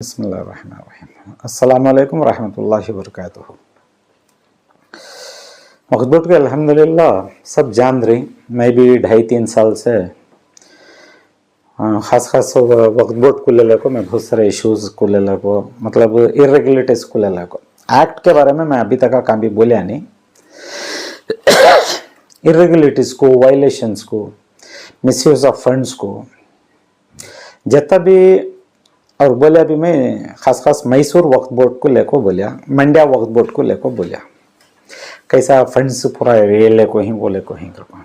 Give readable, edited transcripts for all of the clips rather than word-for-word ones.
बिस्मिल्लाहिर्रहमानिर्रहीम। अस्सलामुअलैकुम रहमतुल्लाहि वबरकातुहू। वक्त बोट के अल्हम्दुलिल्लाह सब जान रही। मैं भी 2.5-3 साल से खास खास वक्त बोट को ले लेको मैं बहुत सारे इश्यूज को ले लेको मतलब इरेगुलरिटीज को ले लेको एक्ट के बारे में मैं अभी तक का भी बोलिया नहीं। इरेगुलरिटीज को, वायलेशंस को, मिसयूज ऑफ फंड्स को जितना भी और बोलिया भी मैं खास खास मैसूर वक्फ बोर्ड को लेको बोलिया, मंड्या वक्फ बोर्ड को लेको बोलिया कैसा फंड्स पूरा ये लेको ही वो लेको ही करको।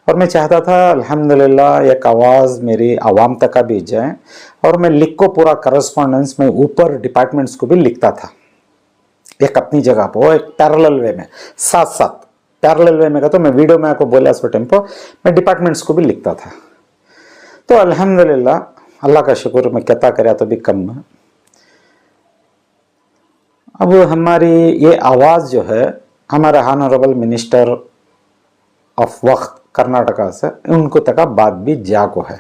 और मैं चाहता था अल्हम्दुलिल्लाह एक आवाज़ मेरी आवाम तक भी जाए और मैं लिख को पूरा करस्पॉन्डेंस में ऊपर डिपार्टमेंट्स को भी लिखता था एक अपनी जगह पर, वो एक पैरेलल वे में साथ साथ पैरेलल वे में का तो मैं वीडियो में आपको बोला उस टाइम पर मैं डिपार्टमेंट्स को भी लिखता था। तो अल्हम्दुलिल्लाह अल्लाह का शुक्र मैं कहता कराया तो भी कम है। अब हमारी ये आवाज़ जो है हमारे ऑनरेबल मिनिस्टर ऑफ वक्त कर्नाटका से उनको तक बात भी जाको है।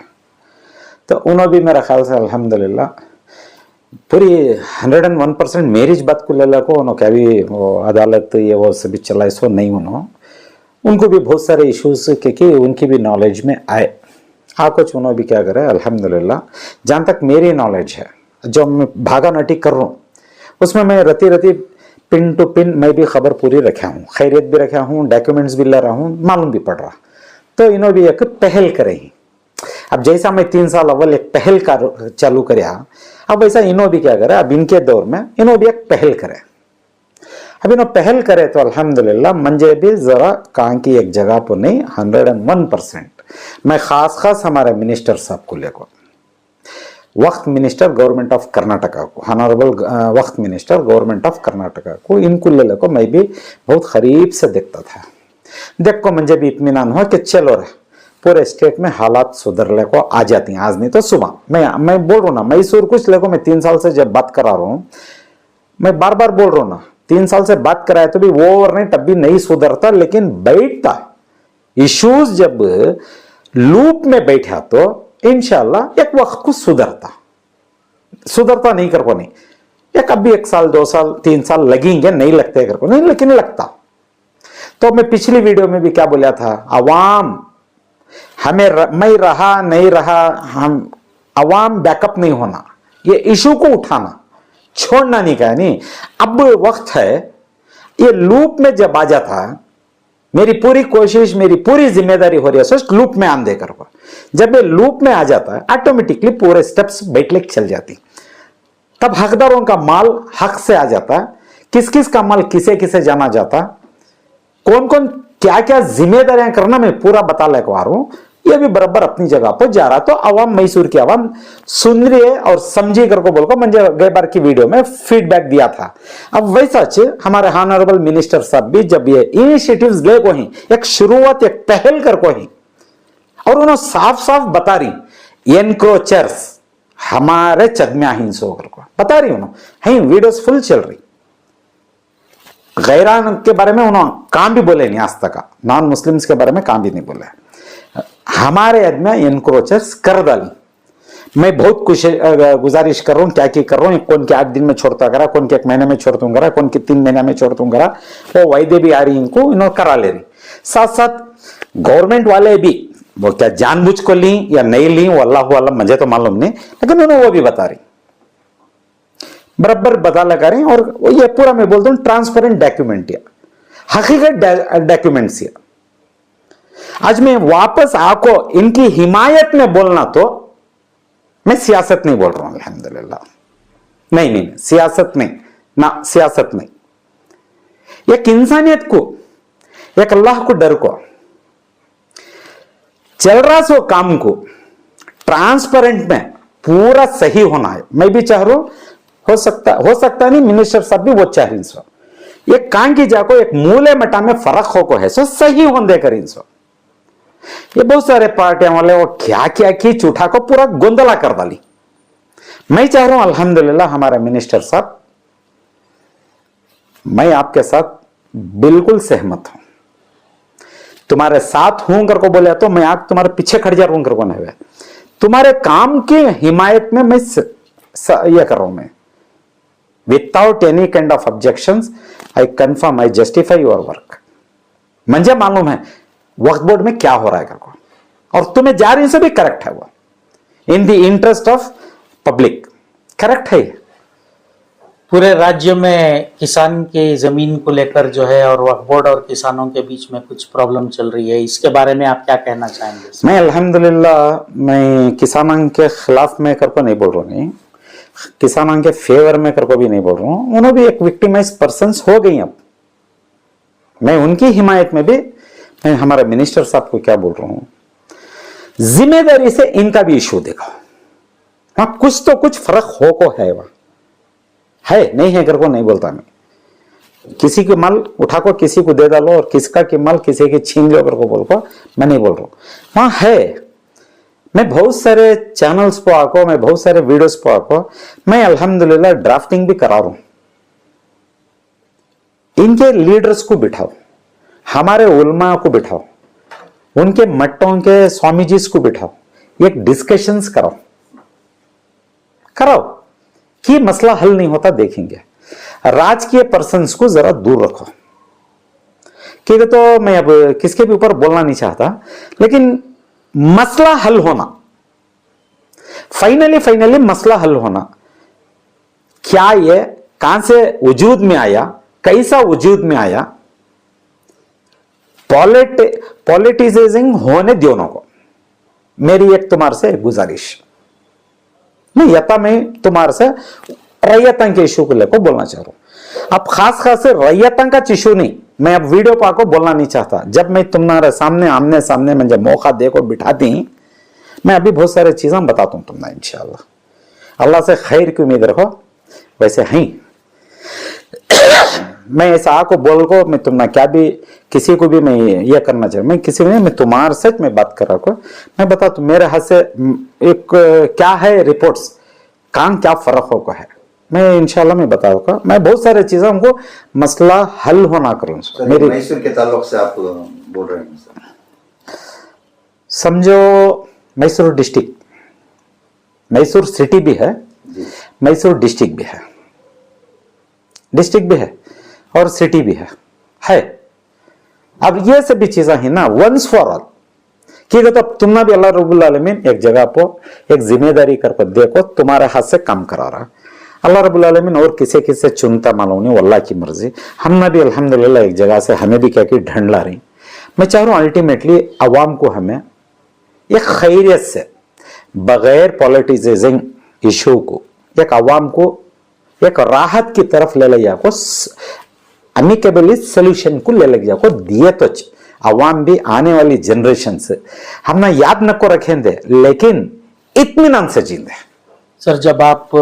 तो उन्होंने भी मेरा ख्याल से अल्हम्दुलिल्लाह पूरी 101% मेरी इस बात को ले लको उन्होंने क्या भी वो अदालत ये वो सभी चला इसको नहीं उनको भी बहुत सारे इश्यूज क्योंकि उनकी भी नॉलेज में आए। हाँ कुछ उन्होंने भी क्या करे अल्हम्दुलिल्लाह जहाँ तक मेरी नॉलेज है जो मैं भागा नटी कर रहा हूँ उसमें मैं रती रती पिन टू पिन मैं भी खबर पूरी रखा हूँ, खैरियत भी रखा हूँ, डॉक्यूमेंट्स भी ले रहा हूँ, मालूम भी पड़ रहा। तो इन्होंने भी एक पहल करे। अब जैसा मैं 3 साल अव्वल एक पहल का चालू कराया अब वैसा इन्होंने भी क्या करे अब इनके दौर में इन्होंने भी एक पहल करे। अब इन्होंने पहल करे तो अल्हम्दुलिल्लाह मंजे भी जरा कहाँ की एक जगह पर नहीं 101% मैं खास खास हमारे मिनिस्टर साहब को लेकर वक्त मिनिस्टर गवर्नमेंट ऑफ कर्नाटका को ऑनरेबल वक्त मिनिस्टर गवर्नमेंट ऑफ कर्नाटका को इनको ले लेकर मैं भी बहुत करीब से देखता था। देख को मुझे भी इत्मीनान हुआ कि चलो रे पूरे स्टेट में हालात सुधरने को आ जाती हैं। आज नहीं तो सुबह मैं बोल रहा हूँ ना मैसूर कुछ लेको मैं 3 साल से जब बात करा रहा हूँ मैं बार बार बोल रहा हूँ ना 3 साल से बात कराया तो भी वो ओवरनाइट तब भी नहीं सुधरता लेकिन बैठता इश्यूज जब लूप में बैठा तो इंशाल्लाह एक वक्त को सुधरता नहीं कर को नहीं एक अभी 1 साल 2 साल 3 साल लगेंगे नहीं लगते कर को नहीं लेकिन लगता। तो मैं पिछली वीडियो में भी क्या बोला था अवाम हमें मैं रहा नहीं रहा हम अवाम बैकअप नहीं होना ये इशू को उठाना छोड़ना नहीं कहा नहीं। अब वक्त है ये लूप में जब आ जाता मेरी पूरी कोशिश मेरी पूरी जिम्मेदारी हो रही है सोच लूप में आन देकर को जब ये लूप में आ जाता है ऑटोमेटिकली पूरे स्टेप्स बैठले चल जाती तब हकदारों का माल हक से आ जाता किस किस का माल किसे किसे जाना जाता कौन कौन क्या क्या जिम्मेदारियां करना मैं पूरा बता ले आ रहा हूं। ये भी बराबर अपनी जगह पर जा रहा तो अवाम मैसूर की अवाम सुन रही है और समझी कर को बोलकर मुझे गए बार की वीडियो में फीडबैक दिया था। अब वैसा हमारे ऑनरेबल मिनिस्टर साहब भी जब ये इनिशिएटिव्स ले को ही एक शुरुआत एक पहल कर को ही और उन्होंने साफ साफ बता रही एनक्रोचर्स हमारे चदम्या हिंसो कर को बता रही उन्होंने वीडियोस फुल चल रही। गैरान के बारे में उन्होंने काम भी बोले नहीं आज तक नॉन मुस्लिम्स के बारे में काम भी नहीं बोले हमारे आदमी एनक्रोचर्स कर डाली। मैं बहुत गुजारिश कर रहा हूँ क्या कर रहा हूँ कौन के 8 दिन में छोड़ता करा कौन के 1 महीने में छोड़ दूंगा कौन के 3 महीने में छोड़ दूंगा वो वायदे भी आ रही इनको इन्होंने करा ले रही। साथ साथ गवर्नमेंट वाले भी वो क्या जानबूझ को ली या नहीं ली वो अल्लाह अल्लाह मुझे तो मालूम नहीं लेकिन उन्होंने वो भी बता रही बराबर बता लगा रही और ये पूरा मैं बोलता हूँ ट्रांसपेरेंट डॉक्यूमेंट या हकीकत डॉक्यूमेंट्स या आज मैं वापस आको इनकी हिमायत में बोलना तो मैं सियासत नहीं बोल रहा हूं अल्हम्दुलिल्लाह नहीं सियासत नहीं ना सियासत नहीं एक इंसानियत को एक अल्लाह को डर को चल रहा सो काम को ट्रांसपेरेंट में पूरा सही होना है। मैं भी चाह रहा हूं हो सकता नहीं मिनिस्टर साहब भी वो चाह रही सो ये कान की जाको एक मूले मटा में फर्क हो को है सो सही होने देकर इनसो ये बहुत सारे पार्टियां वाले वो क्या क्या की चूठा को पूरा गोंदला कर डाली। मैं चाह रहा हूं अल्हम्दुलिल्लाह हमारा मिनिस्टर साहब मैं आपके साथ बिल्कुल सहमत हूं तुम्हारे साथ हूं कर को बोले तो मैं आप तुम्हारे पीछे खड़ जा रहा हूं कर को नहीं तुम्हारे काम की हिमायत में मैं ये कर रहा हूं मैं, without any kind of objections I confirm, I justify your work. मुझे मालूम है वक्फ बोर्ड में क्या हो रहा है को, और तुम्हें जा रही से भी करेक्ट है वो, in the interest of public correct है। पूरे राज्य में किसान की जमीन को लेकर जो है और वक्फ बोर्ड और किसानों के बीच में कुछ प्रॉब्लम चल रही है, इसके बारे में आप क्या कहना चाहेंगे? मैं अल्हम्दुलिल्लाह मैं किसानों के खिलाफ में कर को नहीं बोल रहा हूँ, नहीं किसानों के फेवर में कर को भी नहीं बोल रहा हूँ। उन्होंने भी एक विक्टिमाइज पर्सन्स हो गई, अब मैं उनकी हिमायत में भी मैं हमारे मिनिस्टर साहब को क्या बोल रहा हूँ, जिम्मेदारी से इनका भी इशू देखो। हाँ कुछ तो कुछ फर्क हो को है, वह है नहीं है कर को नहीं बोलता मैं, किसी के माल उठा को किसी को दे डालो और किसका की माल किसी के छीन लो कर को बोल को मैं नहीं बोल रहा हूं। वहां है, मैं बहुत सारे चैनल्स पर आको, मैं बहुत सारे वीडियोस पर आको, मैं अल्हम्दुलिल्लाह ड्राफ्टिंग भी करा रहा हूं। इनके लीडर्स को बिठाओ, हमारे उलमा को बिठाओ, उनके मट्टों के स्वामी जी को बिठाओ, एक डिस्कशंस कराओ कि मसला हल नहीं होता देखेंगे। राजकीय पर्सन्स को जरा दूर रखो, क्योंकि तो मैं अब किसके भी ऊपर बोलना नहीं चाहता, लेकिन मसला हल होना, फाइनली मसला हल होना, क्या ये कहां से वजूद में आया, कैसा वजूद में आया, पॉलिटिसाइजिंग होने दोनों को मेरी एक तुम्हारे से गुजारिश नहीं, यथा मैं तुम्हारे से रैयतों के इशू को लेकर बोलना चाह रहा हूं। अब खास से रैयतों का इशू नहीं, मैं अब वीडियो पाको बोलना नहीं चाहता। जब मैं तुम्हारे सामने आमने सामने मुझे मौका देखो बिठाती, मैं अभी बहुत सारे चीजें बताता हूं तुमने इंशाल्लाह। अल्लाह से खैर की उम्मीद रखो, वैसे हैं मैं ऐसा आको बोल को मैं तुमने क्या भी किसी को भी मैं ये करना चाहिए, मैं किसी में मैं तुम्हारे सच में बात कर रहा को मैं बता तू मेरे हाथ से एक क्या है रिपोर्ट्स काम क्या फर्क हो को है, मैं इंशाल्लाह मैं बताऊंगा। मैं बहुत सारे चीजों को मसला हल होना करूँ। मेरे मैसूर के ताल्लुक से आप बोल रहे हैं सर? समझो मैसूर डिस्ट्रिक्ट, मैसूर सिटी भी है, मैसूर डिस्ट्रिक्ट भी है, डिस्ट्रिक्ट भी है और सिटी भी है। अब ये सभी चीजें है ना वंस फॉर ऑल, कि तो तुमने भी अल्लाह रब्बुल आलमीन एक जगह पर एक जिम्मेदारी कर पर देखो तुम्हारे हाथ से काम करा रहा अल्लाह रब्बुल आलमीन, और किसे किसे चुनता मालूम नहीं, अल्लाह की मर्जी। हमने भी अल्हम्दुलिल्लाह एक जगह से हमें भी क्या कि ढंड ला रही। मैं चाह रहा हूँ अल्टीमेटली अवाम को हमें एक खैरियत से बगैर पॉलिटिसाइजिंग इशू को एक अवाम को एक राहत की तरफ ले लिया को, अमिकेबली सोल्यूशन को ले लिया को दिए तो अवाम भी आने वाली जनरेशन से हम ना याद न को रखें दे, लेकिन इत्मीनान से जींदे। सर जब आप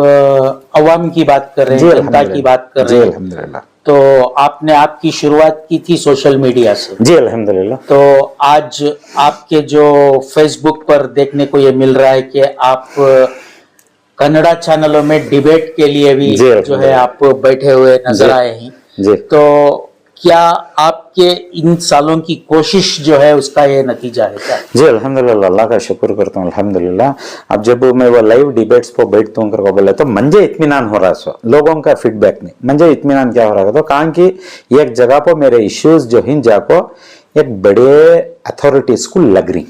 अवाम की बात कर रहे हैं, जनता की बात कर रहे हैं, अल्हम्दुलिल्लाह, तो आपने आपकी शुरुआत की थी सोशल मीडिया से। जी अल्हम्दुलिल्लाह। तो आज आपके जो फेसबुक पर देखने को ये मिल रहा है कि आप कन्नड़ा चैनलों में डिबेट के लिए भी जो है आप बैठे हुए नजर आए हैं जी। तो क्या आपके इन सालों की कोशिश जो है उसका ये नतीजा है क्या? जी अल्हम्दुलिल्लाह, अल्लाह का शुक्र करता हूँ अल्हम्दुलिल्लाह। अब जब मैं वो लाइव डिबेट्स पर बैठता हूँ करके बोले तो मुझे इत्मीनान हो रहा है, सो लोगों का फीडबैक नहीं, मुझे इत्मीनान क्या हो रहा है तो कहा कि एक जगह पर मेरे इश्यूज जो हैं जाको एक बड़े अथॉरिटीज को लग रही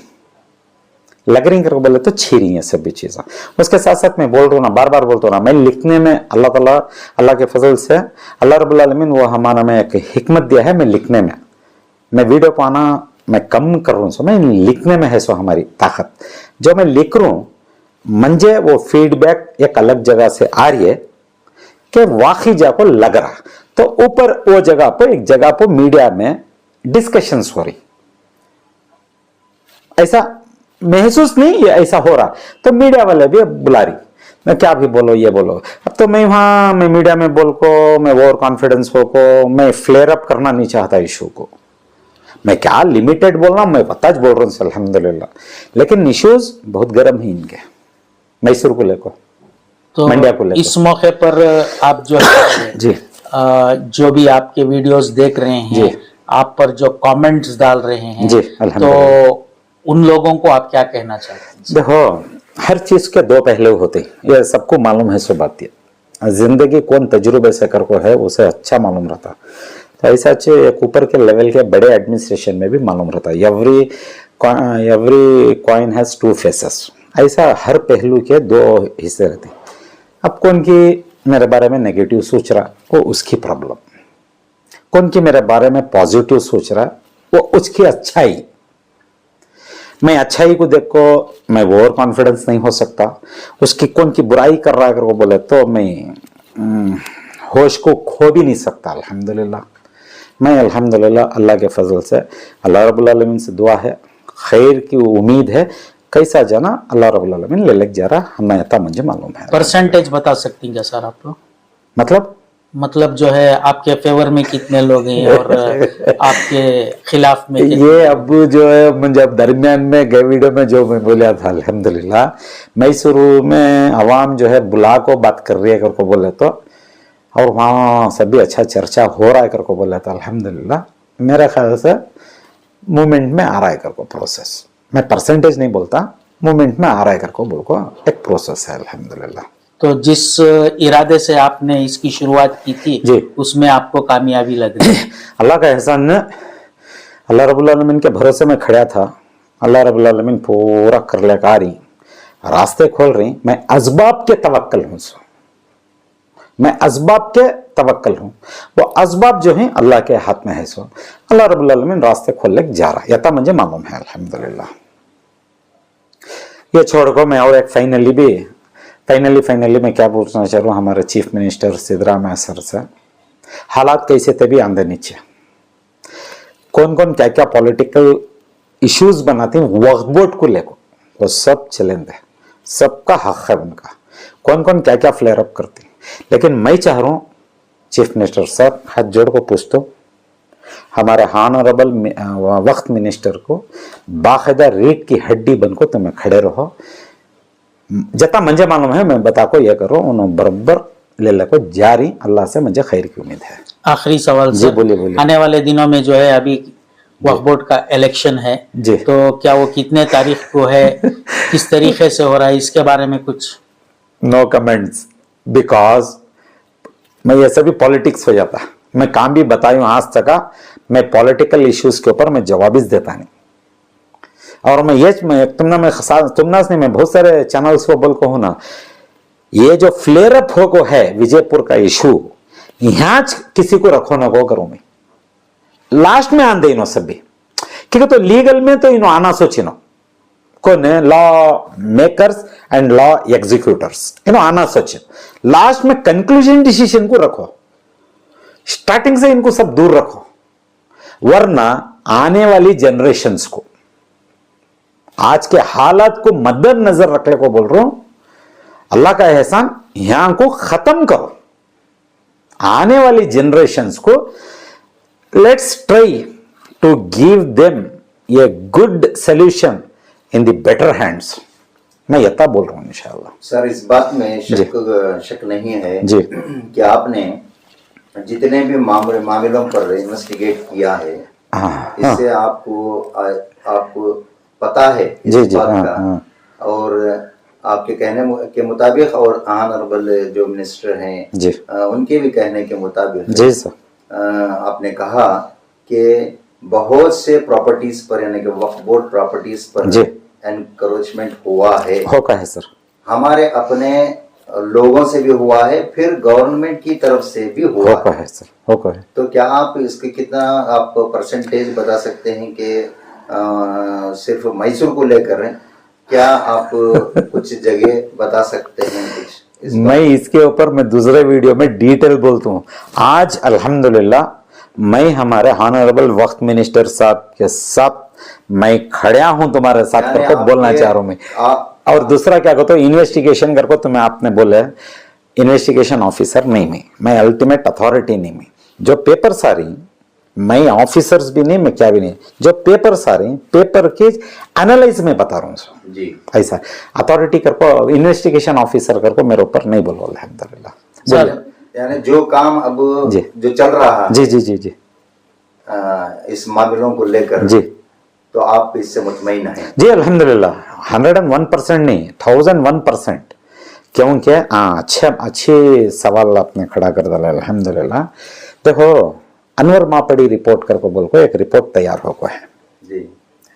करके बोले तो छी रही है सभी चीजें। उसके साथ साथ मैं बोल रहा हूँ ना, बार बार बोलता हूँ ना, मैं लिखने में अल्लाह ताला अल्लाह के फजल से अल्लाह रब्बुल आलमीन वो हमारा में एक हिकमत दिया है। मैं लिखने में मैं वीडियो पाना मैं कम कर रहा हूँ, सो मैं लिखने में है सो हमारी ताकत जो मैं लिख रहा हूँ, मुझे वो फीडबैक एक अलग जगह से आ रही है कि वाकई जाको लग रहा, तो ऊपर वो जगह पर एक जगह पर मीडिया में डिस्कशंस हो रही, ऐसा महसूस नहीं ये ऐसा हो रहा, तो मीडिया वाले भी बुला रही मैं क्या भी बोलो ये बोलो। अब तो मैं वहां मैं मीडिया में बोल को मैं और कॉन्फिडेंस हो को मैं फ्लेयर अप करना नहीं चाहता इशू को, मैं क्या लिमिटेड बोलना मैं पता बोल रहा हूँ अल्हम्दुलिल्लाह, लेकिन इश्यूज बहुत गर्म है इनके मैसूर को लेकर, तो मंडिया को लेकर। इस मौके पर आप जो जी जो भी आपके वीडियोस देख रहे हैं, आप पर जो कमेंट्स डाल रहे हैं, जी अल्हम्दुलिल्लाह, तो उन लोगों को आप क्या कहना चाहते हैं? देखो हर चीज के दो पहलू होते हैं, ये सबको मालूम है। सो बात ये जिंदगी कौन तजुर्बे से कर को है उसे अच्छा मालूम रहता। तो ऐसा अच्छे एक ऊपर के लेवल के बड़े एडमिनिस्ट्रेशन में भी मालूम रहता है। Every coin has two faces, ऐसा हर पहलू के दो हिस्से रहते हैं। अब कौन की मेरे बारे में नेगेटिव सोच रहा वो उसकी प्रॉब्लम, कौन की मेरे बारे में पॉजिटिव सोच रहा वो उसकी अच्छाई। मैं अच्छाई को देख को मैं ओवर कॉन्फिडेंस नहीं हो सकता। उसकी कौन की बुराई कर रहा अगर वो बोले तो मैं होश को खो भी नहीं सकता। अल्हम्दुलिल्लाह मैं अल्हम्दुलिल्लाह अल्लाह के फजल से, अल्लाह रब्बुल आलमीन से दुआ है, खैर की उम्मीद है। कैसा जाना अल्लाह रब्बुल आलमीन ले लग जा रहा हमें आता मुझे मालूम है। परसेंटेज बता सकती हैं क्या सर आप लोग? मतलब जो है आपके फेवर में कितने लोग हैं और आपके खिलाफ में कितने? ये अब जो है मुझे अब दरमियान में गए वीडियो में जो मैं बोला था अल्हम्दुलिल्लाह, मैं शुरू में अवाम जो है बुला को बात कर रही है कर को बोले तो, और वहाँ सभी अच्छा चर्चा हो रहा है कर को बोला था अल्हम्दुलिल्लाह। मेरे ख्याल से मूवमेंट में आ रहा है कर को प्रोसेस, मैं परसेंटेज नहीं बोलता, मूवमेंट में आ रहा है कर को बोल को एक प्रोसेस है अल्हम्दुलिल्लाह। तो जिस इरादे से आपने इसकी शुरुआत की थी जी उसमें आपको कामयाबी लग रही है? अल्लाह का एहसान है, अल्लाह रब्बुल आलमीन के भरोसे में खड़ा था। अल्लाह रब्बुल आलमीन पूरा कर ले आ रही, रास्ते खोल रही। मैं असबाब के तवक्कल हूँ, मैं असबाब के तवक्कल हूँ। वो असबाब जो हैं अल्लाह के हाथ में है। सो अल्लाह रब्बुल आलमीन रास्ते खोल ले जा रहा है, यता मुझे मालूम है अल्हम्दुलिल्लाह। ये छोड़ को मैं और एक फाइनली मैं क्या पूछना चाह रहा हूँ हमारे चीफ मिनिस्टर सिद्धरामैया सर से, हालात कैसे थे भी आंधे नीचे, कौन कौन क्या क्या पॉलिटिकल इश्यूज बनाती हैं वक्फ बोर्ड को लेकर, वो सब चलेंगे, सबका हक है उनका, कौन कौन क्या क्या फ्लेयर अप करती। लेकिन मैं चाह रहा हूँ चीफ मिनिस्टर साहब हाथ जोड़ को पूछ दो, हमारे ऑनरेबल वक्त मिनिस्टर को बाकायदा रीढ़ की हड्डी बन को तुम्हें खड़े रहो। जता मुझे मालूम है मैं बता को ये करो उन्होंने बराबर ले लो जारी, अल्लाह से मुझे खैर की उम्मीद है। आखिरी सवाल जी बोलिए। आने वाले दिनों में जो है अभी वक्फ बोर्ड का इलेक्शन है जी, तो क्या वो कितने तारीख को है, किस तरीके से हो रहा है, इसके बारे में कुछ? नो कमेंट्स, बिकॉज मैं ये सभी पॉलिटिक्स हो जाता, मैं काम भी बताऊं आज तक मैं पॉलिटिकल इश्यूज के ऊपर मैं जवाब देता नहीं। और मैं बहुत सारे चैनल्स को बोल को हूं ना, ये जो फ्लेयर अप हो को है विजयपुर का इशू, यहां किसी को रखो ना को करूं मैं, लास्ट में आंदे इनो सभी, क्योंकि तो लीगल में तो इनो आना सोचिनो कौन है, law makers and law executors, इनो आना सोचे, लास्ट में कंक्लूजन डिसीजन को रखो, स्टार्टिंग से इनको सब दूर रखो, वरना आने वाली जनरेशंस को, आज के हालात को मद्देनजर रखने को बोल रहा हूं, अल्लाह का एहसान यहां को खत्म करो। आने वाली जनरेशंस को let's try to give them a good solution in the better hands. मैं यता बोल रहा हूं इंशाअल्लाह। सर इस बात में शक नहीं है जी कि आपने जितने भी मामलों पर इन्वेस्टिगेट किया है, इससे आपको पता है इस बात का, और आपके कहने के मुताबिक और ऑनरेबल जो मिनिस्टर हैं उनके भी कहने के मुताबिक जी सर आपने कहा कि बहुत से प्रॉपर्टीज पर यानी कि वक्फ बोर्ड प्रॉपर्टीज पर एनक्रोचमेंट हुआ है सर, हमारे अपने लोगों से भी हुआ है, फिर गवर्नमेंट की तरफ से भी हुआ है सर। तो क्या आप इसके कितना आप परसेंटेज बता सकते हैं कि सिर्फ मैसूर को लेकर क्या आप कुछ जगह बता सकते हैं कुछ? मैं इसके ऊपर मैं दूसरे वीडियो में डिटेल बोलता हूँ। आज अल्हम्दुलिल्लाह मैं हमारे ऑनरेबल वक्त मिनिस्टर साहब के साथ मैं खड़ा हूं तुम्हारे साथ करके बोलना चाह रहा हूं मैं। और दूसरा क्या कहते हो, इन्वेस्टिगेशन करको तुम्हें आपने बोले इन्वेस्टिगेशन ऑफिसर नहीं, मैं अल्टीमेट अथॉरिटी नहीं, मैं जो पेपर सारी मैं ऑफिसर्स भी नहीं, मैं क्या भी नहीं, जो पेपर सारे पेपर के एनालाइज में बता रहा हूँ जी। ऐसा अथॉरिटी करको इन्वेस्टिगेशन ऑफिसर करको मेरे ऊपर नहीं बोलो अल्हम्दुलिल्लाह। यानी जो काम अब जो चल रहा है जी इस मामलों को लेकर जी, तो आप इससे मुतमईन हैं? जी अल्हम्दुलिल्लाह। 101% नहीं, 1001%, क्योंकि अच्छे सवाल आपने खड़ा कर डाला अल्हम्दुलिल्लाह। देखो अनवर मापड़ी रिपोर्ट करके बोल को एक रिपोर्ट तैयार हो गया है जी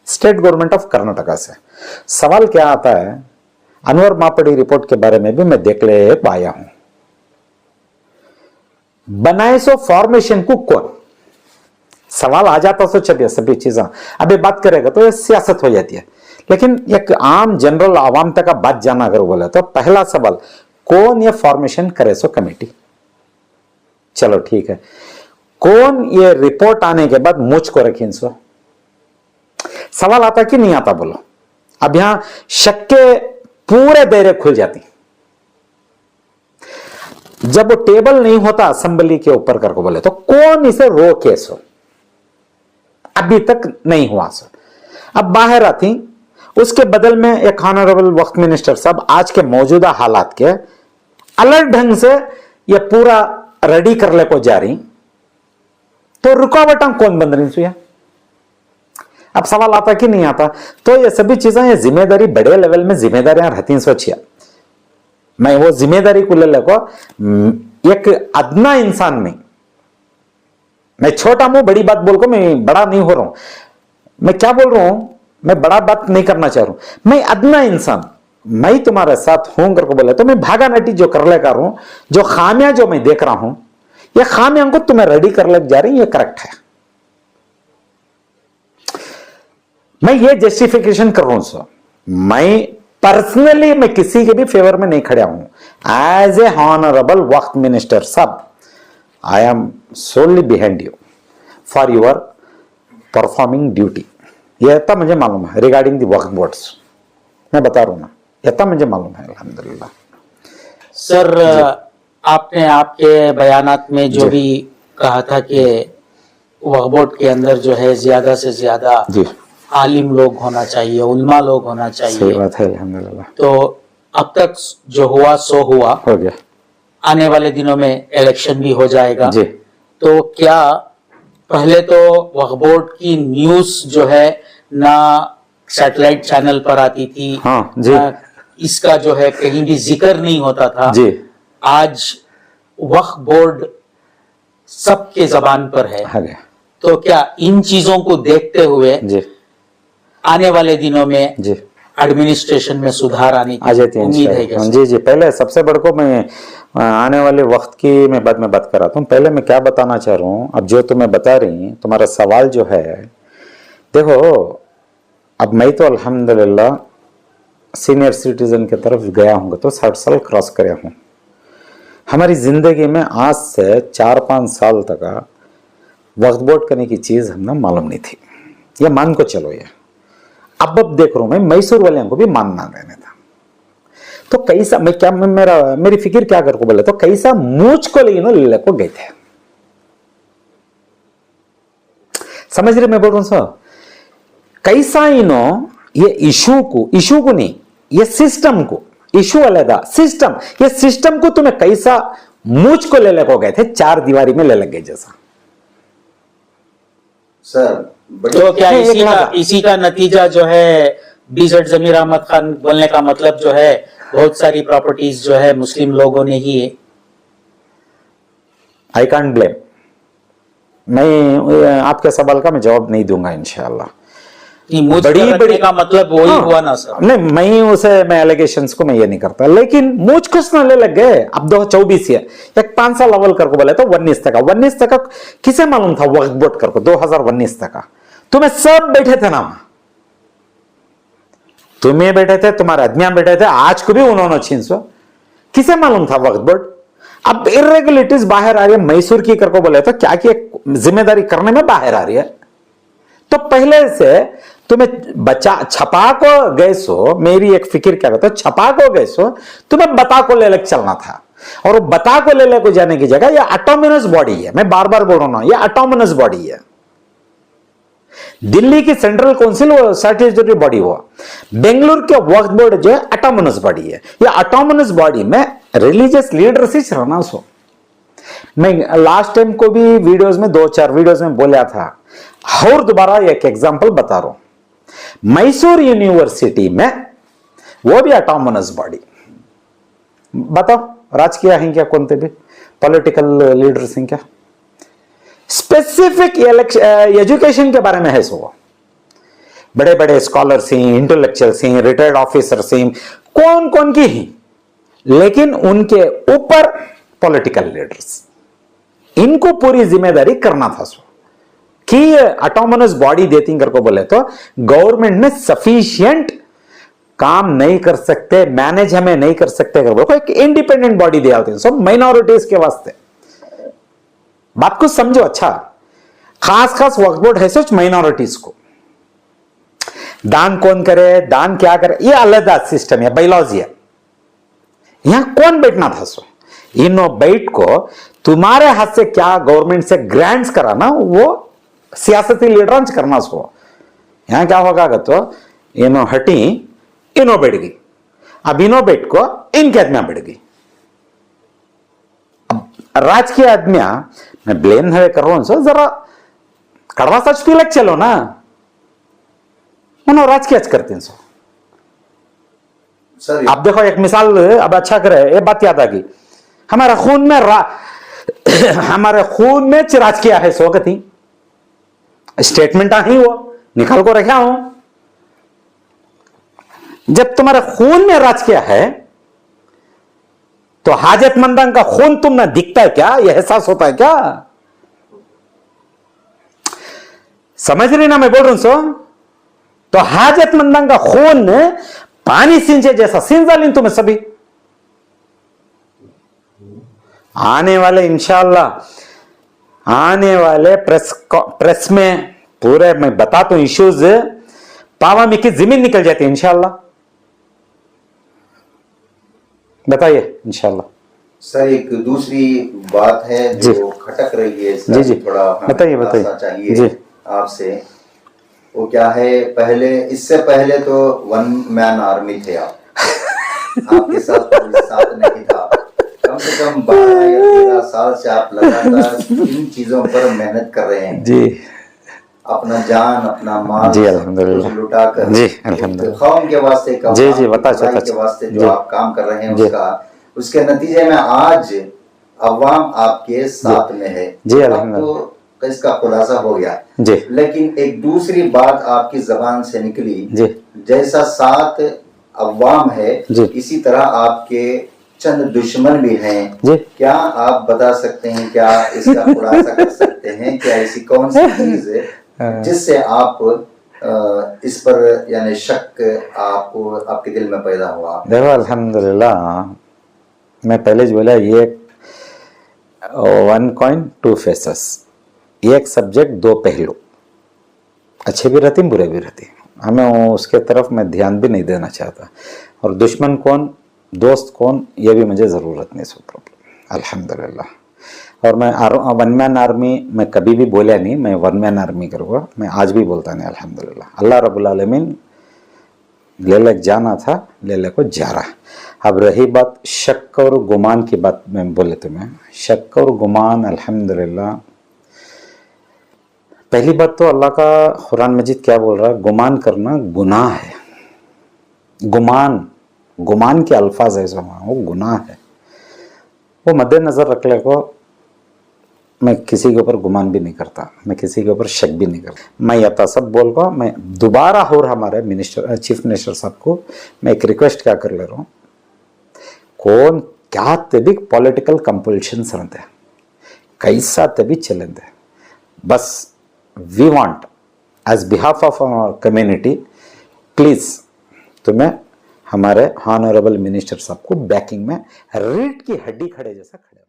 स्टेट गवर्नमेंट ऑफ कर्नाटका से। सवाल क्या आता है, अनवर मापड़ी रिपोर्ट के बारे में भी मैं देख ले पाया हूं। बनाए सो फॉर्मेशन को कौन, सवाल आ जाता सो चलिए सभी चीजें अभी बात करेगा तो ये सियासत हो जाती है, लेकिन एक आम जनरल आवाम तक का बात जाना अगर बोले तो पहला सवाल कौन ये फॉर्मेशन करे सो कमेटी। चलो ठीक है, कौन ये रिपोर्ट आने के बाद मुझ को रखी सो सवाल आता कि नहीं आता बोलो। अब यहां शक के पूरे दायरे खुल जाती। जब वो टेबल नहीं होता असेंबली के ऊपर करके बोले तो कौन इसे रोके सो, अभी तक नहीं हुआ सो। अब बाहर आती, उसके बदल में एक ऑनरेबल वक्त मिनिस्टर साहब आज के मौजूदा हालात के अलग ढंग से ये पूरा रेडी कर ले को जा रही, तो रुकावट कौन बन रही सुया। अब सवाल आता कि नहीं आता, तो ये सभी चीजें ये जिम्मेदारी बड़े लेवल में जिम्मेदारियां रहती सोचिए। मैं वो जिम्मेदारी को ले को एक अदना इंसान में, मैं छोटा मुंह बड़ी बात बोल को मैं बड़ा नहीं हो रहा हूं, मैं क्या बोल रहा हूं, मैं बड़ा बात नहीं करना चाह रहा हूं, मैं अदना इंसान, मैं तुम्हारे साथ हूं करके बोले तो मैं भागा नटी जो कर ले कर रहा हूं, जो खामियां जो मैं देख रहा हूं, ये खामियां को तुम्हें रेडी कर ले जा रही, ये करेक्ट है। मैं ये जस्टिफिकेशन कर रहा हूं सर, मैं पर्सनली मैं किसी के भी फेवर में नहीं खड़ा हूं। एज ए ऑनरेबल वक्त मिनिस्टर साहब, I am solely behind you for your performing duty. यह इतना मुझे मालूम है रिगार्डिंग दी वक्फ बोर्ड्स, मैं बता रहा हूं ना, इतना मुझे मालूम है अल्हम्दुलिल्लाह। सर आपने आपके बयानात में जो भी कहा था कि वक्फ बोर्ड के अंदर जो है ज्यादा से ज्यादा आलिम लोग होना चाहिए, उलमा लोग होना चाहिए, सही बात है अल्हम्दुलिल्लाह। तो अब तक जो हुआ सो हुआ, हो गया, आने वाले दिनों में इलेक्शन भी हो जाएगा जी। तो क्या पहले तो वक्फ बोर्ड की न्यूज जो है ना सैटेलाइट चैनल पर आती थी, हाँ, जी। ना इसका जो है कहीं भी जिक्र नहीं होता था जी। आज वक्फ बोर्ड सबके जबान पर है, तो क्या इन चीजों को देखते हुए जी आने वाले दिनों में जी एडमिनिस्ट्रेशन में सुधार आने आ जाती की है उम्मीद है क्या? जी जी, पहले सबसे बड़ को मैं आने वाले वक्त की मैं बाद में बात कर रहा हूँ। पहले मैं क्या बताना चाह रहा हूँ, अब जो तुम्हें बता रही तुम्हारा सवाल जो है, देखो अब मैं तो अल्हम्दुलिल्लाह सीनियर सिटीजन की तरफ गया हूँ तो 60 साल क्रॉस करे हूँ। हमारी जिंदगी में आज से 4-5 साल तक वक्फ बोर्ड करने की चीज हमने मालूम नहीं थी, ये मान को चलो। ये अब देख रहा हूं मैं मैसूर वाले को भी मानना रहने था, तो कैसा मैं क्या मेरी फिक्र क्या कर को बोले तो कैसा मूछ को ले को गए थे, समझ रहे मैं बोल रहा हूं सर, कैसा ये इशू को नहीं, ये सिस्टम को, इशू अलग सिस्टम, ये सिस्टम को तुम्हें कैसा मूछ को ले को गए थे, 4 दीवारी में ले लग गए जैसा। सर तो क्या इसी का नतीजा जो है बीजेड जमीर अहमद खान बोलने का मतलब जो है बहुत सारी प्रॉपर्टीज जो है मुस्लिम लोगों ने ही है? आई कांट ब्लेम, मैं आपके सवाल का मैं जवाब नहीं दूंगा इंशाअल्लाह। बड़ी का मतलब वही हुआ ना सर? नहीं, मैं एलिगेशंस को मैं ये नहीं करता, लेकिन मुझ कुछ ना ले लग गए। अब 2024 है, एक 5 साल अव्वल करके बोले तो 19 तक किसे मालूम था वक्फ बोर्ड करको 2019 तक तुम्हें सब बैठे थे ना, तुम्हें बैठे थे, तुम्हारे आदमियां बैठे थे, आज को भी उन्होंने छीन सो, किसे मालूम था वक्फ बोर्ड। अब इरेगुलरिटीज बाहर आ रही है, मैसूर की करको बोले तो क्या की जिम्मेदारी करने में बाहर आ रही है, तो पहले से तुम्हें बचा छपा को गए सो, मेरी एक फिक्र क्या कहता है, छपा को गए सो तुम्हें बता को ले चलना था, और बता को ले को जाने की जगह ये ऑटोनोमस बॉडी है, मैं बार बार बोल रहा हूं ये ऑटोनोमस बॉडी है। दिल्ली की सेंट्रल काउंसिल वो स्टैट्यूटरी बॉडी हुआ, बेंगलुरु के वक्फ बोर्ड जो है ऑटोनोमस बॉडी है। ये ऑटोनोमस बॉडी में रिलीजियस लीडर से रहना सो, मैं लास्ट टाइम को भी वीडियोस में 2-4 वीडियोस में बोला था, और दोबारा एक एग्जांपल बता रहा हूं। मैसूर यूनिवर्सिटी में वो भी ऑटोनोमस बॉडी। बताओ राजकीय हैं क्या, कोणते भी पॉलिटिकल लीडर्स हैं क्या? स्पेसिफिक एजुकेशन के बारे में है सो, बड़े बड़े स्कॉलर्स हैं, इंटेलेक्चुअल्स हैं, रिटायर्ड ऑफिसर्स हैं, कौन कौन की हैं, लेकिन उनके ऊपर पॉलिटिकल लीडर्स, इनको पूरी जिम्मेदारी करना था सो कि ऑटोनोमस बॉडी देती करके बोले तो गवर्नमेंट में सफिशिएंट काम नहीं कर सकते, मैनेज हमें नहीं कर सकते अगर बोलो एक इंडिपेंडेंट बॉडी दिया होती है सब माइनॉरिटीज के वास्ते। बात को समझो अच्छा, खास खास वक्फ बोर्ड है सोच माइनॉरिटीज को दान कौन करे, दान क्या करे, ये अलग सिस्टम है, बायोलॉजी है। यहां कौन बैठना था सो, इनो बैठ को तुम्हारे हाथ से क्या गवर्नमेंट से ग्रांट्स कराना वो सियासती लीडर करना सो। यहां क्या होगा तो इनो हटी इनो बैठ गई, अब इनो बैठ को इनके आदमियां बैठ गई। अब राजकीय आदमियां मैं ब्लेम है कर रहा हूं सो, जरा कड़वा सच तिलक चलो ना, उन्होंने राजकीय करते हैं सो। आप देखो एक मिसाल अब अच्छा करे, ये बात याद आ गई, हमारे खून में हमारे खून में राजकीय है सो कथी स्टेटमेंट ही वो निकाल को रखा हूं। जब तुम्हारे खून में राजकीय है तो हाजतमंदन का खून तुम ना दिखता है क्या, यह एहसास होता है क्या? समझ रही ना मैं बोल रहा हूं सो? तो हाजतमंदन का खून पानी सिंचे जैसा सिंचा ली तुम्हें सभी। आने वाले इंशाअल्लाह आने वाले प्रेस में पूरे मैं बताता हूं इश्यूज, पावा में की जमीन निकल जाती है इंशाअल्लाह। बताइए इंशाअल्लाह। सर एक दूसरी बात है जो खटक रही है, जी जी थोड़ा बताइए चाहिए जी आपसे, वो क्या है, पहले इससे पहले तो वन मैन आर्मी थे आप आपके साथ नहीं था, कम से कम 12 या 13 साल से आप लगातार इन चीजों पर मेहनत कर रहे हैं जी, अपना जान अपना माल जी अल्हम्दुलिल्लाह लुटाकर जी अल्हम्दुलिल्लाह कौम के वास्ते जी जी बता के वास्ते जो आप काम कर रहे हैं उसके नतीजे में आज अवाम आपके साथ में है जी अल्हम्दुलिल्लाह, तो इसका खुलासा हो गया जी। लेकिन एक दूसरी बात आपकी जबान से निकली जी, जैसा साथ अवाम है जी, इसी तरह आपके चंद दुश्मन भी हैं जी। क्या आप बता सकते हैं, क्या इसका खुलासा कर सकते हैं, क्या ऐसी कौन सी चीज है जिससे आप इस पर यानी शक आपको आपके दिल में पैदा हुआ? देखो अल्हम्दुलिल्लाह, मैं पहले जो बोला ये वन कॉइन टू फेसेस, एक सब्जेक्ट दो पहलू, अच्छे भी रहते बुरे भी रहते, हमें उसके तरफ मैं ध्यान भी नहीं देना चाहता। और दुश्मन कौन दोस्त कौन ये भी मुझे ज़रूरत नहीं सो प्रॉब्लम अल्हम्दुलिल्लाह। और मैं वन मैन आर्मी मैं कभी भी बोला नहीं, मैं वन मैन आर्मी करूँगा, मैं आज भी बोलता नहीं अल्हम्दुलिल्लाह। अल्लाह रब्बुल आलमीन ले ले जाना था ले ले को जा रहा। अब रही बात शक और गुमान की बात, मैं बोले तो मैं शक और गुमान अल्हम्दुलिल्लाह, पहली बात तो अल्लाह का कुरान मजीद क्या बोल रहा है, गुमान करना गुनाह है। गुमान के अल्फाज ऐसा वो गुनाह है, वो मद्देनजर रख ले को मैं किसी के ऊपर गुमान भी नहीं करता, मैं किसी के ऊपर शक भी नहीं करता। मैं यतासब बोल को मैं दोबारा और हमारे मिनिस्टर चीफ मिनिस्टर साहब को मैं एक रिक्वेस्ट क्या कर ले रहा हूँ, कौन क्या तभी पॉलिटिकल कंपल्शंस रहते हैं कैसा तभी चलेंगे, बस we want as behalf of community please तुम्हें हमारे ऑनरेबल मिनिस्टर साहब को बैकिंग में रीढ़ की हड्डी खड़े जैसा खड़े